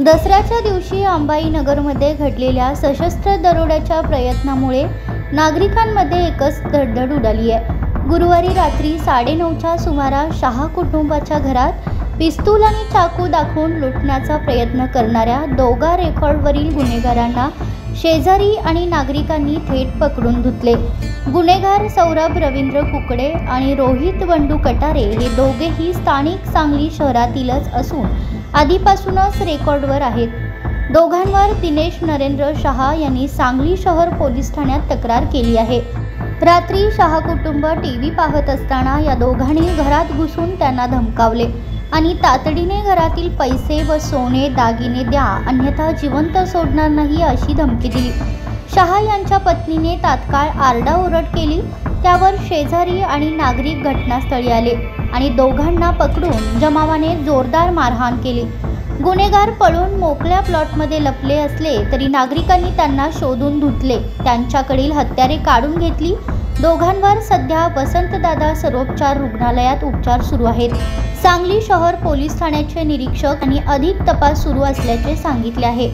दसऱ्याच्या दिवशी अंबाईनगरमध्ये घडलेल्या सशस्त्र दरोड्याच्या प्रयत्नामुळे नागरिकांमध्ये एकच धडधड उडाली आहे। गुरुवारी रात्री 9:30च्या सुमारास शहा कुटुंबाच्या घरात पिस्तूल आणि चाकू दाखवून लुटण्याचा प्रयत्न करणाऱ्या दोघा रेकॉर्डवरील गुन्हेगारांना शेजारी आणि नागरिकांनी थेट पकडून धुतले। गुन्हेगार सौरभ रवींद्र कुकडे आणि रोहित वंडू कटारे हे दोघेही स्थानिक सांगली शहरातीलच असून आधीपासूनच रेकॉर्डवर आहेत। दोघांवर दिनेश नरेंद्र शहा यांनी सांगली शहर पोलीस ठाण्यात तक्रार केली आहे। रात्री शहा कुटुंब टीव्ही पाहत असताना या दोघांनी घरात घुसून त्यांना धमकावले आणि तातडीने घरातील पैसे व सोने दागिने द्या अन्यथा जिवंत सोडणार नाही अशी धमकी दिली। शहा यांच्या पत्नीने तात्काळ आरडाओरड केली। त्यावर शेजारी आणि नागरिक घटनास्थळी आले आणि दोघांना पकडून जमावाने जोरदार मारहाण केली। गुन्हेगार पळून मोकळ्या प्लॉटमध्ये लपले असले तरी नागरिकांनी त्यांना शोधून धुतले, त्यांच्याकडील हत्यारे काढून घेतली। दोघांवर सध्या वसंतदादा सर्वोपचार रुग्णालयात उपचार सुरू आहेत। सांगली शहर पोलीस ठाण्याचे निरीक्षक आणि अधिक तपास सुरू असल्याचे सांगितले आहे।